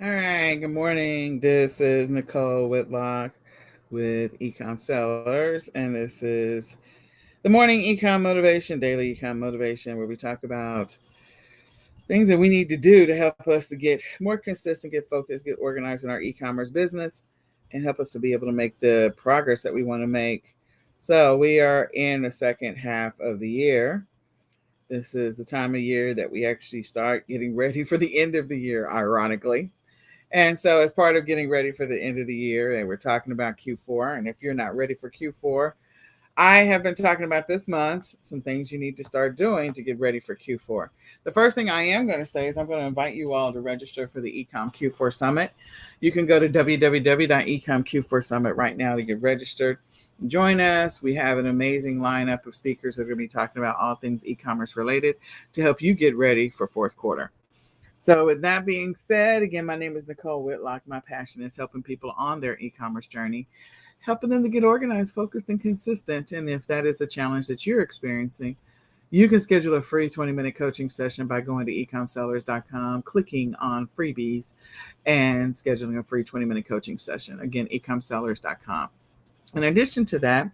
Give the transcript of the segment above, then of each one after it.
All right, good morning. This is Nicole Whitlock with eCom Sellers, and this is the morning eCom motivation, daily eCom motivation, where we talk about things that we need to do to help us to get more consistent, get focused, get organized in our e-commerce business, and help us to be able to make the progress that we want to make. So we are in the second half of the year. This is the time of year that we actually start getting ready for the end of the year, ironically. And so, as part of getting ready for the end of the year, and we're talking about Q4. And if you're not ready for Q4, I have been talking about this month some things you need to start doing to get ready for Q4. The first thing I am going to say is I'm going to invite you all to register for the eCom Q4 Summit. You can go to www.ecomq4summit right now to get registered. Join us. We have an amazing lineup of speakers that are going to be talking about all things e-commerce related to help you get ready for fourth quarter. So, with that being said, again, my name is Nicole Whitlock. My passion is helping people on their e commerce journey, helping them to get organized, focused, and consistent. And if that is a challenge that you're experiencing, you can schedule a free 20-minute coaching session by going to ecomsellers.com, clicking on freebies, and scheduling a free 20-minute coaching session. Again, ecomsellers.com. In addition to that,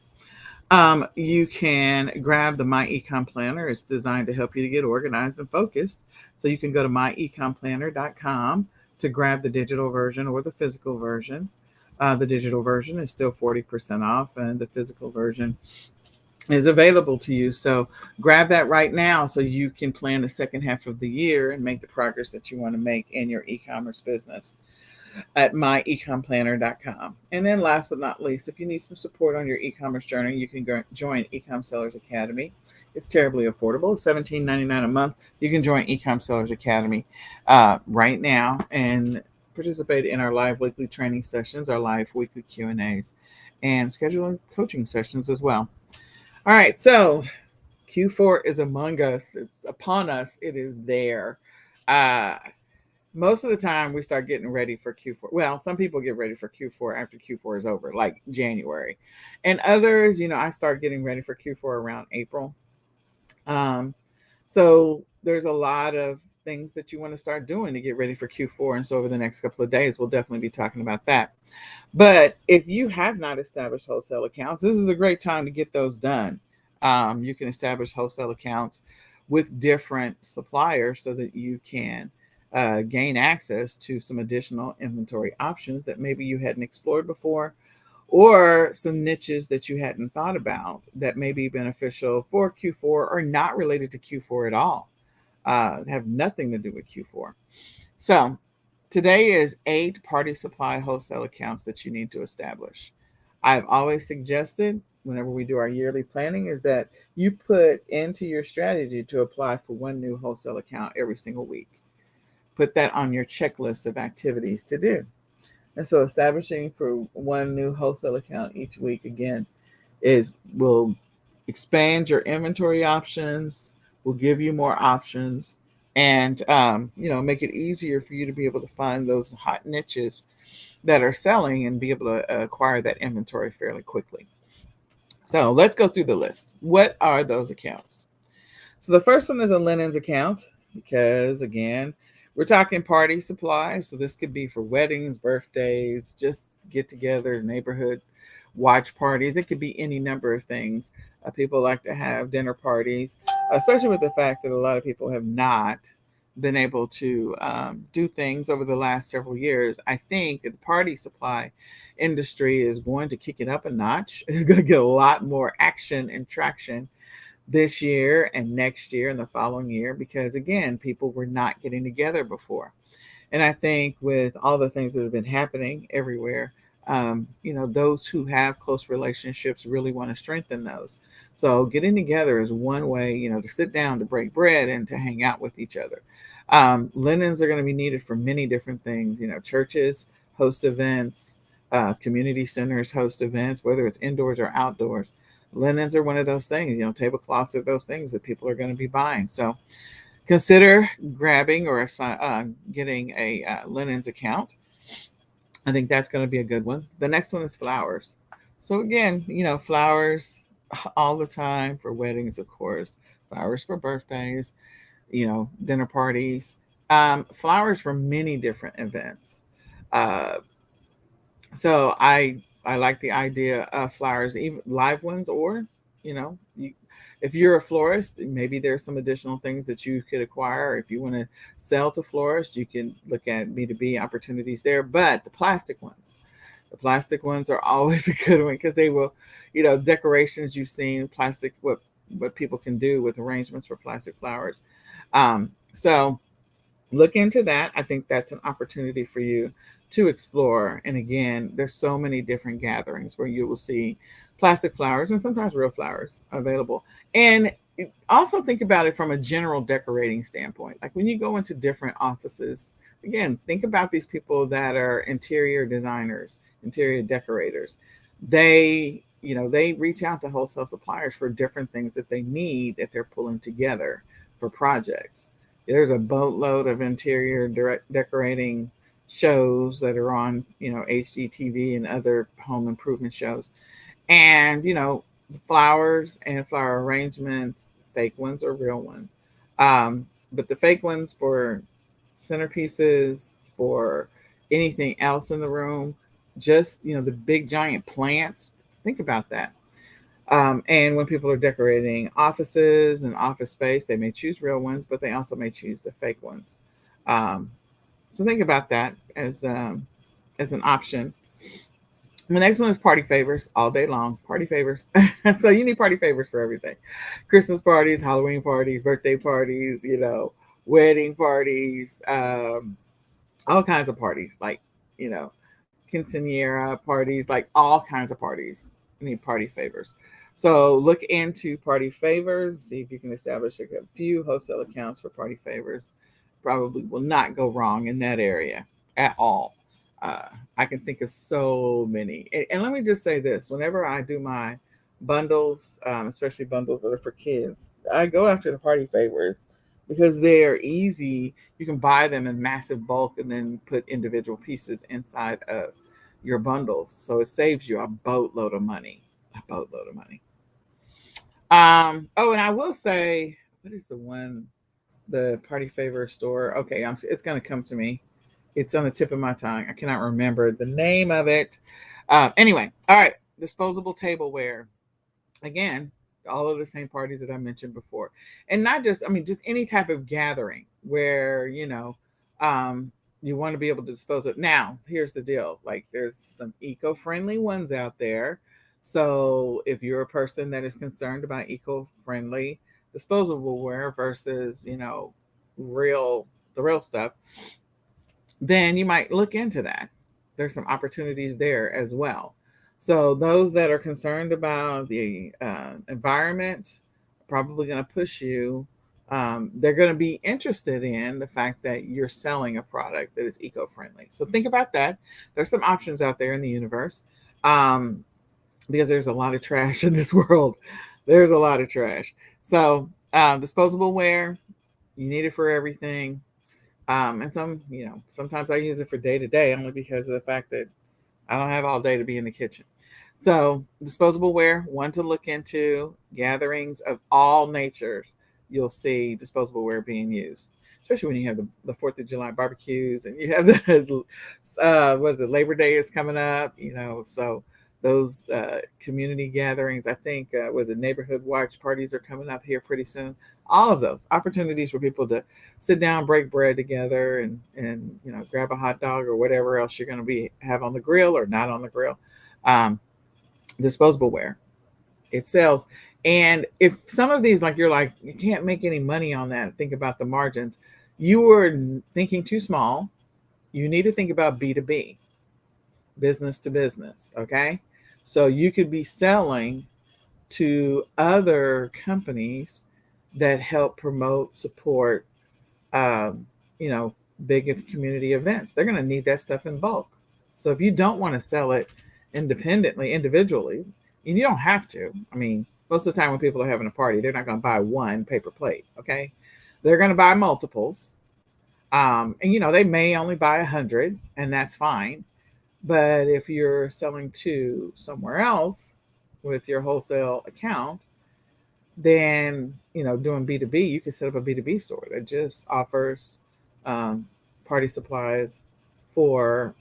you can grab the My Ecom Planner. It's designed to help you to get organized and focused. So you can go to myecomplanner.com to grab the digital version or the physical version. The digital version is still 40% off, and the physical version is available to you. So grab that right now so you can plan the second half of the year and make the progress that you want to make in your e-commerce business at myecomplanner.com. And then last but not least, if you need some support on your e-commerce journey, you can join eCom Sellers Academy. It's terribly affordable, $17.99 a month. You can join eCom Sellers Academy right now and participate in our live weekly training sessions, our live weekly Q&As, and scheduling coaching sessions as well. All right, so Q4 is among us. It's upon us. It is there. Uh, Most of the time we start getting ready for Q4. Well, some people get ready for Q4 after Q4 is over, like January. And others, I start getting ready for Q4 around April. Um, so there's a lot of things that you want to start doing to get ready for Q4. And so over the next couple of days, we'll definitely be talking about that. But if you have not established wholesale accounts, this is a great time to get those done. You can establish wholesale accounts with different suppliers so that you can gain access to some additional inventory options that maybe you hadn't explored before, or some niches that you hadn't thought about that may be beneficial for Q4 or not related to Q4 at all, have nothing to do with Q4. So today is 8 party supply wholesale accounts that you need to establish. I've always suggested whenever we do our yearly planning is that you put into your strategy to apply for one new wholesale account every single week. Put that on your checklist of activities to do. And so establishing for one new wholesale account each week again is will expand your inventory options, will give you more options, and make it easier for you to be able to find those hot niches that are selling and be able to acquire that inventory fairly quickly. So let's go through the list. What are those accounts? So the first one is a linens account because, again, we're talking party supplies. So this could be for weddings, birthdays, just get togethers, neighborhood watch parties. It could be any number of things. People like to have dinner parties, especially with the fact that a lot of people have not been able to do things over the last several years. I think that the party supply industry is going to kick it up a notch. It's going to get a lot more action and traction this year and next year and the following year because, again, people were not getting together before. And I think with all the things that have been happening everywhere, those who have close relationships really want to strengthen those. So getting together is one way, to sit down, to break bread, and to hang out with each other. Linens are going to be needed for many different things. Churches host events, community centers host events, whether it's indoors or outdoors. Linens are one of those things. Tablecloths are those things that people are going to be buying. So consider grabbing or getting a linens account. I think that's going to be a good one. The next one is flowers. So again, flowers all the time for weddings, of course, flowers for birthdays, dinner parties. Flowers for many different events. Uh, so I like the idea of flowers, even live ones, or you, if you're a florist, maybe there's some additional things that you could acquire. If you want to sell to florists, you can look at B2B opportunities there. But the plastic ones are always a good one because they will, decorations you've seen, plastic, what people can do with arrangements for plastic flowers. So look into that. I think that's an opportunity for you to explore. And again, there's so many different gatherings where you will see plastic flowers and sometimes real flowers available. And also think about it from a general decorating standpoint. Like when you go into different offices, again, think about these people that are interior designers, interior decorators. They reach out to wholesale suppliers for different things that they need that they're pulling together for projects. There's a boatload of interior decorating shows that are on, HGTV and other home improvement shows. And, flowers and flower arrangements, fake ones or real ones. But the fake ones for centerpieces, for anything else in the room, just, the big giant plants. Think about that. And when people are decorating offices and office space, they may choose real ones, but they also may choose the fake ones. Um, so think about that as an option. The next one is party favors all day long. Party favors. So you need party favors for everything: Christmas parties, Halloween parties, birthday parties, wedding parties, all kinds of parties, like, you know, quinceanera parties, like all kinds of parties. You need party favors. So look into party favors, see if you can establish a few wholesale accounts for party favors. Probably will not go wrong in that area at all. Uh, I can think of so many. And let me just say this: whenever I do my bundles, especially bundles that are for kids, I go after the party favors because they are easy. You can buy them in massive bulk and then put individual pieces inside of your bundles. So it saves you a boatload of money. A boatload of money. Oh, and I will say, what is the one, the party favor store? Okay, it's going to come to me. It's on the tip of my tongue. I cannot remember the name of it. Anyway, all right. Disposable tableware. Again, all of the same parties that I mentioned before. And not just, I mean, just any type of gathering where, you want to be able to dispose of. Now, here's the deal. Like there's some eco-friendly ones out there. So if you're a person that is concerned about eco-friendly disposable ware versus, real the real stuff, then you might look into that. There's some opportunities there as well. So those that are concerned about the environment are probably going to push you. They're going to be interested in the fact that you're selling a product that is eco-friendly. So think about that. There's some options out there in the universe, because there's a lot of trash in this world. There's a lot of trash. So disposable ware, you need it for everything. And sometimes I use it for day to day only because of the fact that I don't have all day to be in the kitchen. So disposable ware, one to look into. Gatherings of all natures, you'll see disposable ware being used, especially when you have the 4th of July barbecues and you have the, Labor Day is coming up, so those community gatherings, I think, neighborhood watch parties are coming up here pretty soon. All of those opportunities for people to sit down, break bread together, and grab a hot dog or whatever else you're going to have on the grill or not on the grill. Disposable ware, it sells. And if some of these, like you're like, you can't make any money on that, think about the margins. You are thinking too small. You need to think about B2B, business to business. Okay. So you could be selling to other companies that help promote, support, um, big community events. They're going to need that stuff in bulk. So if you don't want to sell it individually, and you don't have to. I mean, most of the time when people are having a party, they're not going to buy one paper plate. Okay. They're going to buy multiples. And they may only buy 100, and that's fine. But if you're selling to somewhere else with your wholesale account, then, doing B2B, you can set up a B2B store that just offers um, party supplies for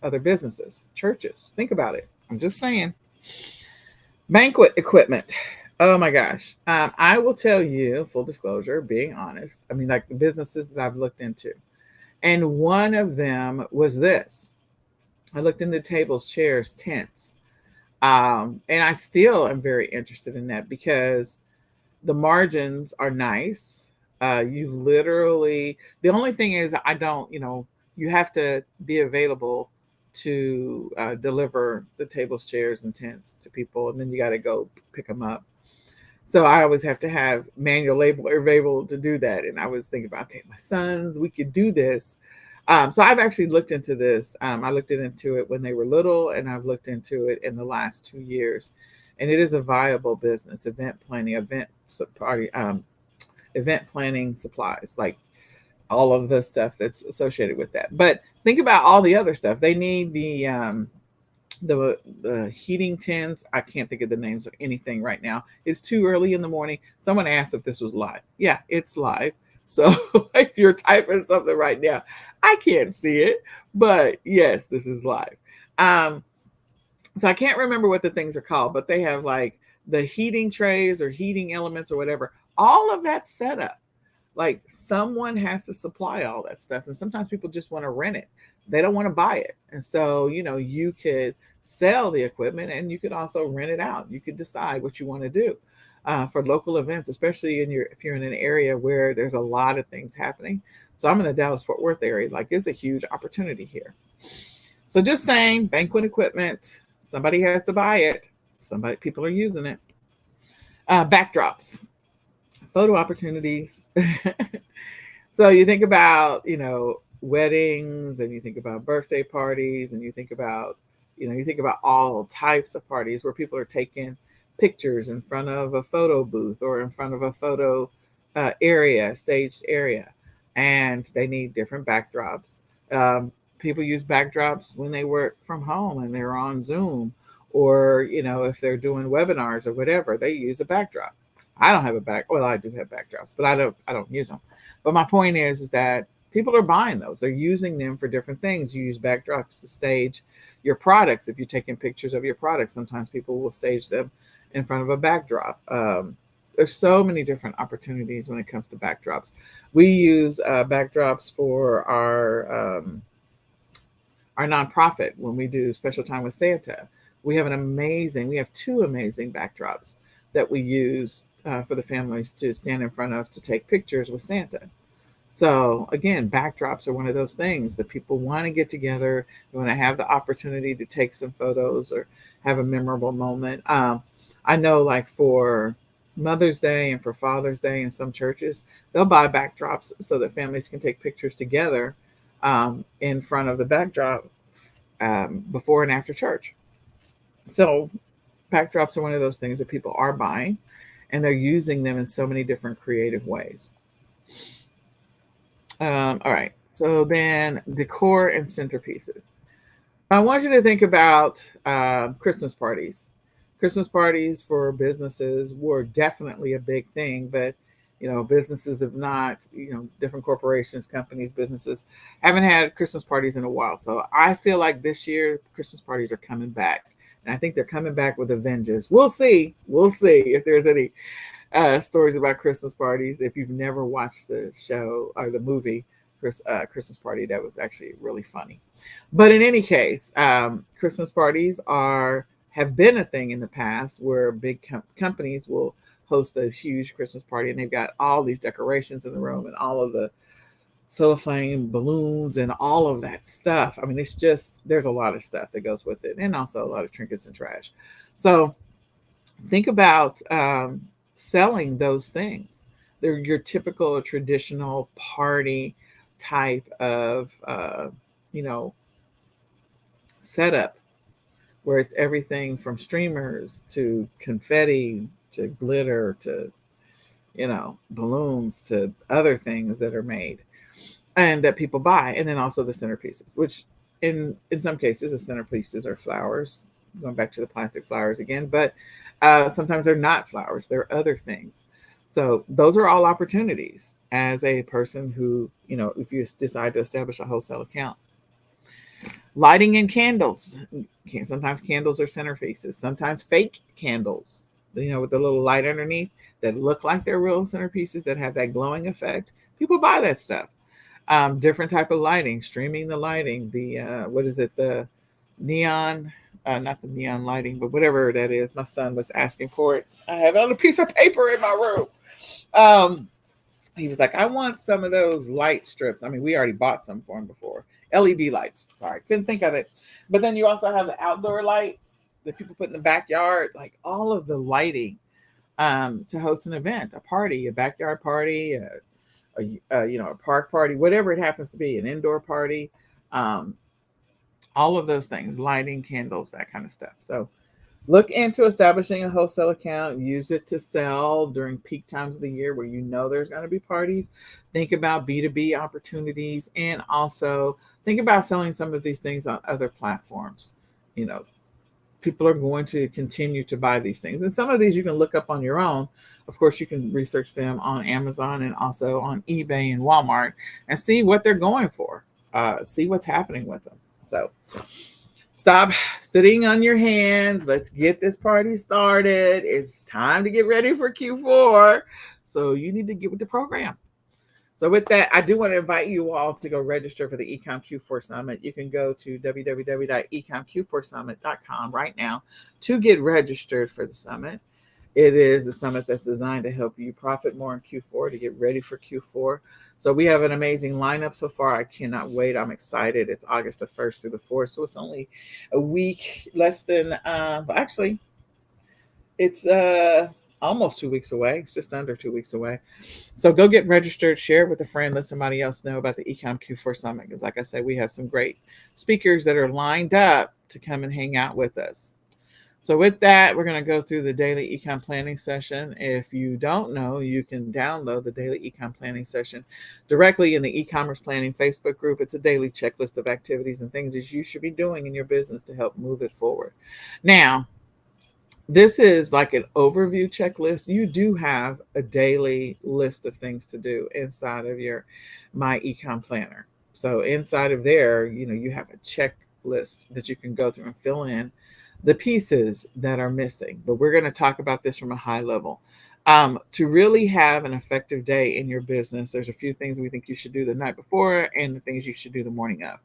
other businesses, churches. Think about it. I'm just saying. Banquet equipment. Oh my gosh. I will tell you, full disclosure, being honest, I mean, like the businesses that I've looked into. And one of them was this. I looked into tables, chairs, tents. And I still am very interested in that because the margins are nice. You literally, the only thing is, I don't, you have to be available to deliver the tables, chairs, and tents to people, and then you got to go pick them up. So I always have to have manual labor available to do that. And I was thinking about, okay, my sons, we could do this. So I've actually looked into this. I looked into it when they were little, and I've looked into it in the last 2 years. And it is a viable business. Event planning supplies, like all of the stuff that's associated with that. But think about all the other stuff. They need the heating tins. I can't think of the names of anything right now. It's too early in the morning. Someone asked if this was live. Yeah, it's live. So if you're typing something right now, I can't see it, but yes, this is live. Um, so I can't remember what the things are called, but they have like the heating trays or heating elements or whatever. All of that setup. Like someone has to supply all that stuff. And sometimes people just want to rent it. They don't want to buy it. And so, you could sell the equipment and you could also rent it out. You could decide what you want to do for local events, especially if you're in an area where there's a lot of things happening. So I'm in the Dallas Fort Worth area. Like it's a huge opportunity here. So just saying, banquet equipment, somebody has to buy it. People are using it. Backdrops, photo opportunities. So you think about, weddings, and you think about birthday parties, and you think about, all types of parties where people are taking pictures in front of a photo booth or in front of a photo staged area, and they need different backdrops. People use backdrops when they work from home and they're on Zoom, or if they're doing webinars or whatever, they use a backdrop. I don't have well, I do have backdrops, but I don't use them. But my point is that people are buying those. They're using them for different things. You use backdrops to stage your products. If you're taking pictures of your products, sometimes people will stage them in front of a backdrop. There's so many different opportunities when it comes to backdrops. We use backdrops for our nonprofit when we do Special Time with Santa. We have two amazing backdrops that we use for the families to stand in front of to take pictures with Santa. So again, backdrops are one of those things that people want to get together. They want to have the opportunity to take some photos or have a memorable moment. I know, like for Mother's Day and for Father's Day in some churches, they'll buy backdrops so that families can take pictures together in front of the backdrop before and after church. So backdrops are one of those things that people are buying, and they're using them in so many different creative ways. All right. So then decor and centerpieces. I want you to think about Christmas parties. Christmas parties for businesses were definitely a big thing, but businesses have not, different corporations, companies, businesses haven't had Christmas parties in a while. So I feel like this year Christmas parties are coming back. And I think they're coming back with a vengeance. We'll see. We'll see if there's any stories about Christmas parties. If you've never watched the show or the movie Christmas Party, that was actually really funny. But in any case, Christmas parties have been a thing in the past where big companies will host a huge Christmas party, and they've got all these decorations in the room and all of the cellophane balloons and all of that stuff. I mean, there's a lot of stuff that goes with it, and also a lot of trinkets and trash. So think about selling those things. They're your typical traditional party type of setup, where it's everything from streamers to confetti to glitter to balloons to other things that are made and that people buy. And then also the centerpieces, which in some cases the centerpieces are flowers, going back to the plastic flowers again, but sometimes they're not flowers, they're other things. So those are all opportunities as a person who, if you decide to establish a wholesale account. Lighting and candles. Sometimes candles are centerpieces, sometimes fake candles, with the little light underneath that look like they're real centerpieces that have that glowing effect. People buy that stuff. Different type of lighting, streaming the lighting, the what is it, the neon, not the neon lighting, but whatever that is. My son was asking for it. I have it on a piece of paper in my room. He was like, I want some of those light strips. I mean, we already bought some for him before. LED lights. Sorry, couldn't think of it. But then you also have the outdoor lights that people put in the backyard, like all of the lighting to host an event, a party, a backyard party, a park party, whatever it happens to be, an indoor party, all of those things, lighting, candles, that kind of stuff. So look into establishing a wholesale account. Use it to sell during peak times of the year where there's going to be parties. Think about B2B opportunities, and also think about selling some of these things on other platforms. People are going to continue to buy these things. And some of these you can look up on your own. Of course, you can research them on Amazon and also on eBay and Walmart and see what they're going for. See what's happening with them. So stop sitting on your hands. Let's get this party started. It's time to get ready for Q4. So you need to get with the program. So with that, I do want to invite you all to go register for the eCom Q4 Summit. You can go to www.ecomq4summit.com right now to get registered for the summit. It is the summit that's designed to help you profit more in Q4, to get ready for Q4. So we have an amazing lineup so far. I cannot wait. I'm excited. It's August the 1st through the 4th. So it's only a week, less than, actually, it's almost 2 weeks away. It's just under 2 weeks away. So go get registered, share it with a friend, let somebody else know about the eCom Q4 Summit. Because like I said, we have some great speakers that are lined up to come and hang out with us. So with that, we're going to go through the daily ecom planning session. If you don't know, you can download the daily ecom planning session directly in the e-commerce planning Facebook group. It's a daily checklist of activities and things that you should be doing in your business to help move it forward. Now, this is like an overview checklist. You do have a daily list of things to do inside of your My Ecom Planner. So inside of there, you have a checklist that you can go through and fill in the pieces that are missing. But we're going to talk about this from a high level. To really have an effective day in your business, there's a few things we think you should do the night before and the things you should do the morning of.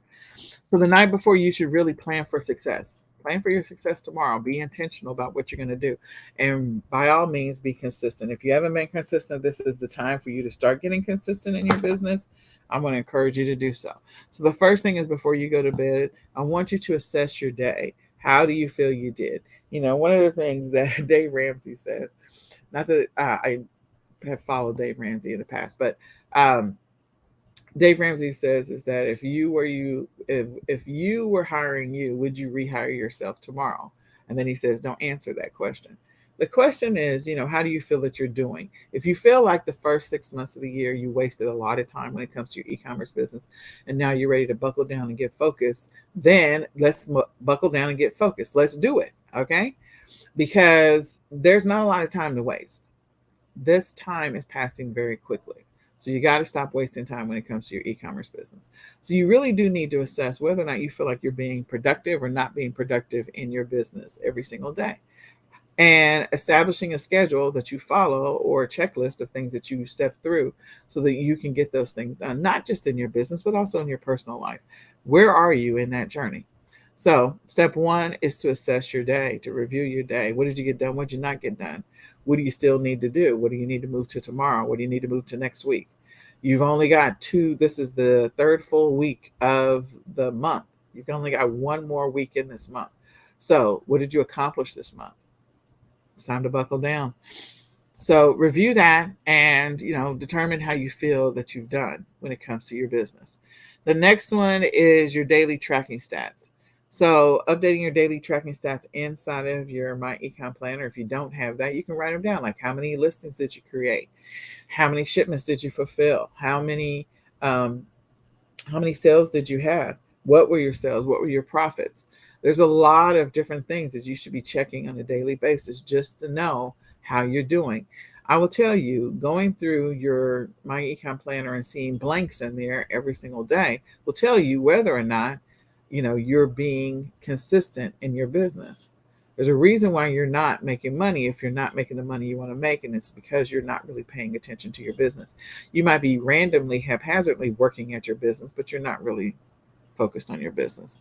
For the night before, you should really plan for success. Plan for your success tomorrow. Be intentional about what you're going to do. And by all means, be consistent. If you haven't been consistent, this is the time for you to start getting consistent in your business. I'm going to encourage you to do so. So the first thing is, before you go to bed, I want you to assess your day. How do you feel you did? One of the things that Dave Ramsey says, not that I have followed Dave Ramsey in the past, but Dave Ramsey says is that if you were hiring you, would you rehire yourself tomorrow? And then he says, don't answer that question. The question is, how do you feel that you're doing? If you feel like the first 6 months of the year, you wasted a lot of time when it comes to your e-commerce business, and now you're ready to buckle down and get focused, then let's buckle down and get focused. Let's do it. Okay. Because there's not a lot of time to waste. This time is passing very quickly. So you got to stop wasting time when it comes to your e-commerce business. So you really do need to assess whether or not you feel like you're being productive or not being productive in your business every single day. And establishing a schedule that you follow, or a checklist of things that you step through, so that you can get those things done, not just in your business, but also in your personal life. Where are you in that journey? So step one is to assess your day, to review your day. What did you get done? What did you not get done? What do you still need to do? What do you need to move to tomorrow? What do you need to move to next week? You've only got this is the third full week of the month. You've only got one more week in this month. So what did you accomplish this month? It's time to buckle down. So review that and, determine how you feel that you've done when it comes to your business. The next one is your daily tracking stats. So updating your daily tracking stats inside of your My Ecom Planner. If you don't have that, you can write them down. Like, how many listings did you create? How many shipments did you fulfill? How many sales did you have? What were your sales? What were your profits? There's a lot of different things that you should be checking on a daily basis just to know how you're doing. I will tell you, going through your My Econ Planner and seeing blanks in there every single day will tell you whether or not, you're being consistent in your business. There's a reason why you're not making money if you're not making the money you want to make, and it's because you're not really paying attention to your business. You might be randomly, haphazardly working at your business, but you're not really focused on your business.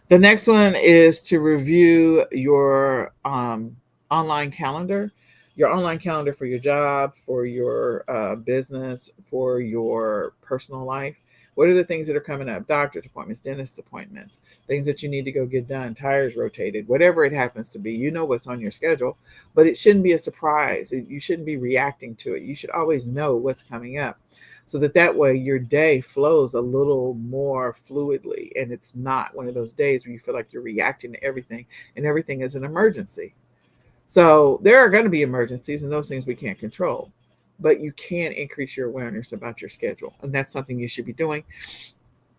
The next one is to review your online calendar, your online calendar for your job, for your business, for your personal life. What are the things that are coming up? Doctor's appointments, dentist appointments, things that you need to go get done, tires rotated, whatever it happens to be. You know what's on your schedule, but it shouldn't be a surprise. You shouldn't be reacting to it. You should always know what's coming up, so that way your day flows a little more fluidly, and it's not one of those days where you feel like you're reacting to everything and everything is an emergency. So there are going to be emergencies, and those things we can't control, but you can increase your awareness about your schedule, and that's something you should be doing.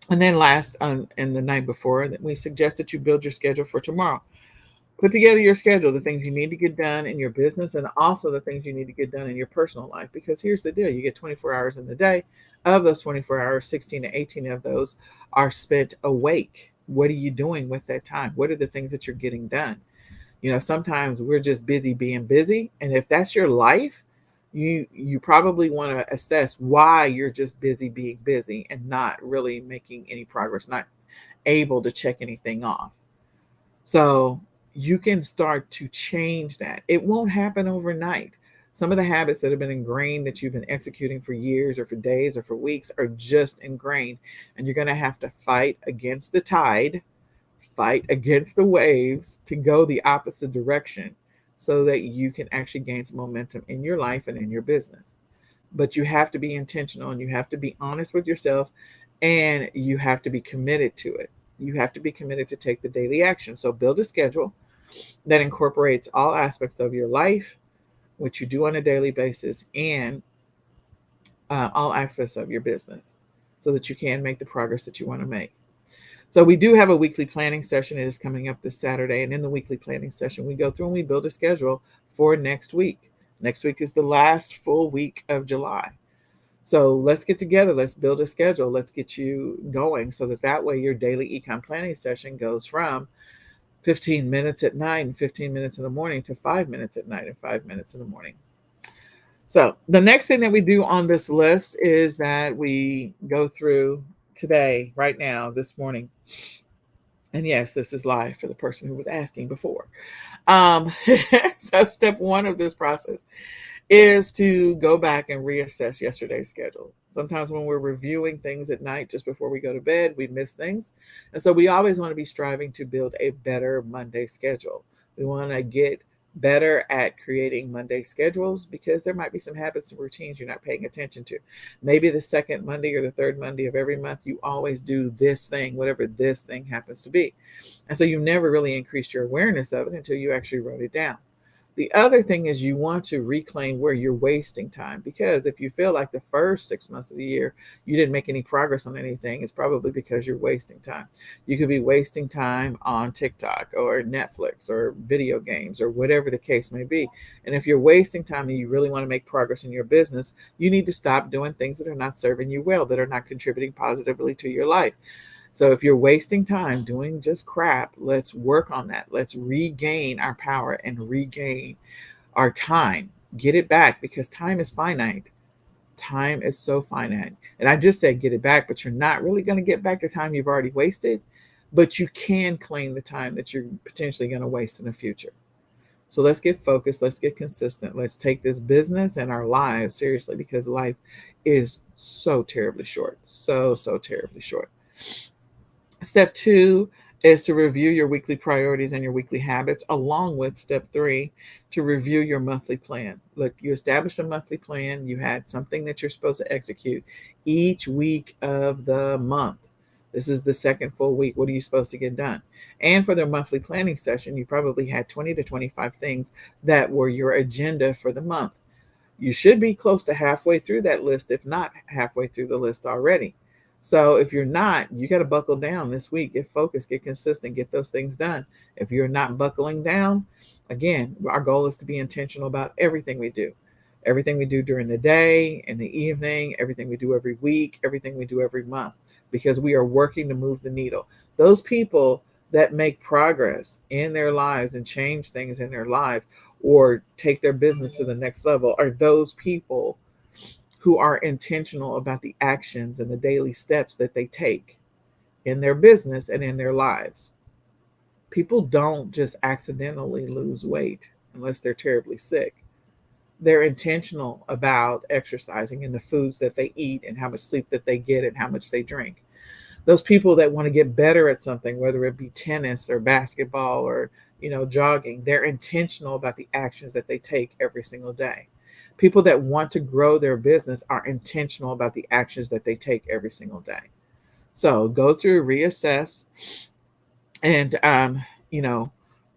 And then last, and the night before, that we suggest that you build your schedule for tomorrow. Put together your schedule, the things you need to get done in your business, and also the things you need to get done in your personal life. Because here's the deal: you get 24 hours in the day. Of those 24 hours, 16 to 18 of those are spent awake. What are you doing with that time? What are the things that you're getting done? Sometimes we're just busy being busy. And if that's your life, you probably want to assess why you're just busy being busy and not really making any progress, not able to check anything off. So you can start to change that. It won't happen overnight. Some of the habits that have been ingrained that you've been executing for years or for days or for weeks are just ingrained. And you're going to have to fight against the tide, fight against the waves to go the opposite direction so that you can actually gain some momentum in your life and in your business. But you have to be intentional, and you have to be honest with yourself, and you have to be committed to it. You have to be committed to take the daily action. So build a schedule that incorporates all aspects of your life, what you do on a daily basis, and all aspects of your business, so that you can make the progress that you want to make. So we do have a weekly planning session. It is coming up this Saturday. And in the weekly planning session, we go through and we build a schedule for next week. Next week is the last full week of July. So let's get together. Let's build a schedule. Let's get you going so that way your daily econ planning session goes from 15 minutes at night and 15 minutes in the morning to 5 minutes at night and 5 minutes in the morning. So the next thing that we do on this list is that we go through today, right now, this morning. And yes, this is live for the person who was asking before. So step one of this process is to go back and reassess yesterday's schedule. Sometimes when we're reviewing things at night just before we go to bed, we miss things. And so we always want to be striving to build a better Monday schedule. We want to get better at creating Monday schedules, because there might be some habits and routines you're not paying attention to. Maybe the second Monday or the third Monday of every month, you always do this thing, whatever this thing happens to be. And so you never really increased your awareness of it until you actually wrote it down. The other thing is you want to reclaim where you're wasting time, because if you feel like the first 6 months of the year you didn't make any progress on anything, it's probably because you're wasting time. You could be wasting time on TikTok or Netflix or video games or whatever the case may be. And if you're wasting time and you really want to make progress in your business, you need to stop doing things that are not serving you well, that are not contributing positively to your life. So if you're wasting time doing just crap, let's work on that. Let's regain our power and regain our time. Get it back, because time is finite. Time is so finite. And I just said get it back, but you're not really going to get back the time you've already wasted, but you can claim the time that you're potentially going to waste in the future. So let's get focused. Let's get consistent. Let's take this business and our lives seriously, because life is so terribly short. So terribly short. Step two is to review your weekly priorities and your weekly habits, along with step three, to review your monthly plan. Look, you established a monthly plan. You had something that you're supposed to execute each week of the month. This is the second full week. What are you supposed to get done? And for their monthly planning session, you probably had 20 to 25 things that were your agenda for the month. You should be close to halfway through that list, if not halfway through the list already. So if you're not, you got to buckle down this week. Get focused, get consistent, get those things done. If you're not buckling down, again, our goal is to be intentional about everything we do. Everything we do during the day, in the evening, everything we do every week, everything we do every month, because we are working to move the needle. Those people that make progress in their lives and change things in their lives or take their business to the next level are those people who are intentional about the actions and the daily steps that they take in their business and in their lives. People don't just accidentally lose weight unless they're terribly sick. They're intentional about exercising and the foods that they eat and how much sleep that they get and how much they drink. Those people that want to get better at something, whether it be tennis or basketball or jogging, they're intentional about the actions that they take every single day. People that want to grow their business are intentional about the actions that they take every single day. So go through, reassess, and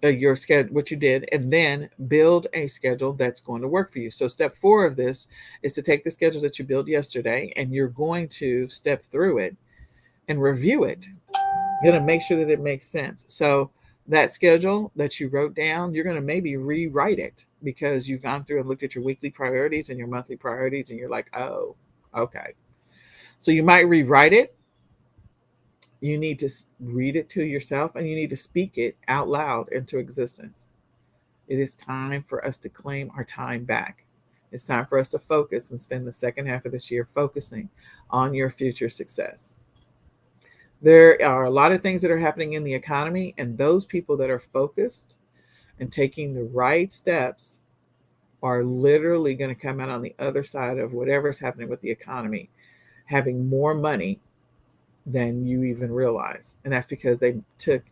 your schedule, what you did, and then build a schedule that's going to work for you. So step 4 of this is to take the schedule that you built yesterday, and you're going to step through it and review it. You're going to make sure that it makes sense. So that schedule that you wrote down, you're going to maybe rewrite it because you've gone through and looked at your weekly priorities and your monthly priorities, and you're like, oh, okay. So you might rewrite it. You need to read it to yourself, and you need to speak it out loud into existence. It is time for us to claim our time back. It's time for us to focus and spend the second half of this year focusing on your future success. There are a lot of things that are happening in the economy, and those people that are focused and taking the right steps are literally going to come out on the other side of whatever's happening with the economy, having more money than you even realize. And that's because they took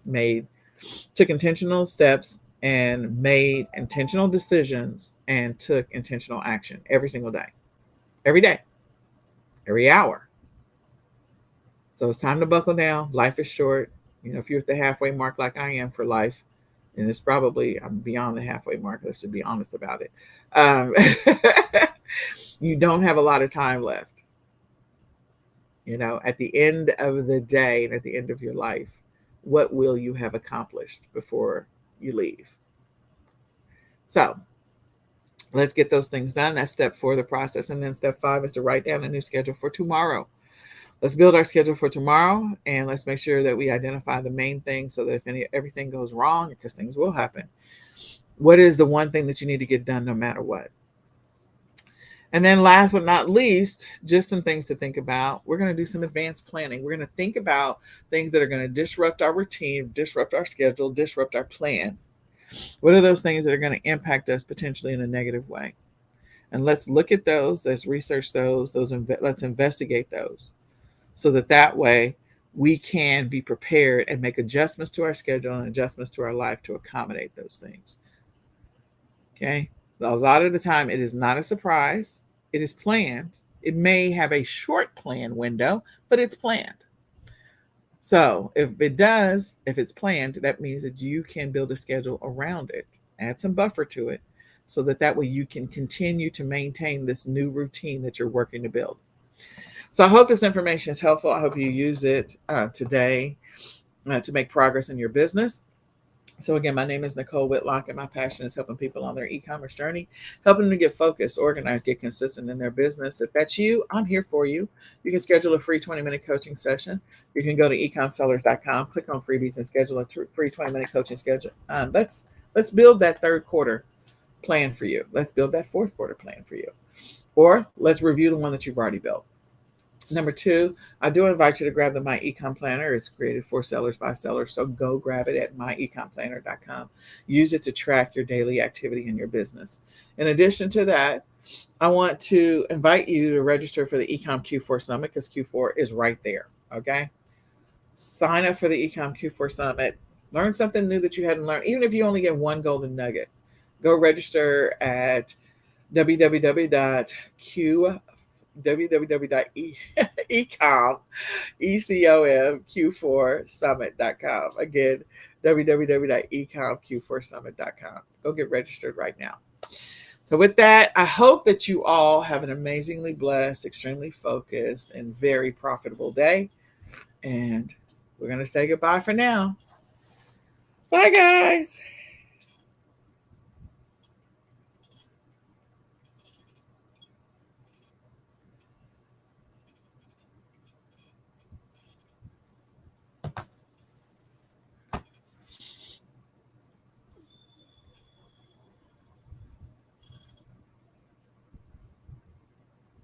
intentional steps and made intentional decisions and took intentional action every single day, every day, every hour. So it's time to buckle down. Life is short. If you're at the halfway mark like I am for life, and it's probably, I'm beyond the halfway mark, let's just be honest about it. You don't have a lot of time left. At the end of the day and at the end of your life, what will you have accomplished before you leave? So let's get those things done. That's step 4 of the process. And then step 5 is to write down a new schedule for tomorrow. Let's build our schedule for tomorrow, and let's make sure that we identify the main things so that if everything goes wrong, because things will happen, what is the one thing that you need to get done no matter what? And then last but not least, just some things to think about. We're going to do some advanced planning. We're going to think about things that are going to disrupt our routine, disrupt our schedule, disrupt our plan. What are those things that are going to impact us potentially in a negative way? And let's look at those. Let's research those. Let's investigate those so that way we can be prepared and make adjustments to our schedule and adjustments to our life to accommodate those things. Okay? A lot of the time, it is not a surprise. It is planned. It may have a short plan window, but it's planned. So if it's planned, that means that you can build a schedule around it, add some buffer to it, so that way you can continue to maintain this new routine that you're working to build. So I hope this information is helpful. I hope you use it today to make progress in your business. So again, my name is Nicole Whitlock, and my passion is helping people on their e-commerce journey, helping them to get focused, organized, get consistent in their business. If that's you, I'm here for you. You can schedule a free 20-minute coaching session. You can go to ecomsellers.com, click on freebies, and schedule a free 20-minute coaching schedule. Let's build that third quarter plan for you. Let's build that fourth quarter plan for you. Or let's review the one that you've already built. Number 2, I do invite you to grab the My eCom Planner. It's created for sellers by sellers, so go grab it at myecomplanner.com. Use it to track your daily activity in your business. In addition to that, I want to invite you to register for the eCom Q4 Summit, because Q4 is right there, okay? Sign up for the eCom Q4 Summit. Learn something new that you hadn't learned, even if you only get one golden nugget. Go register at www.ecomq4summit.com. Again, www.ecomq4summit.com. Go get registered right now. So with that, I hope that you all have an amazingly blessed, extremely focused, and very profitable day. And we're going to say goodbye for now. Bye, guys.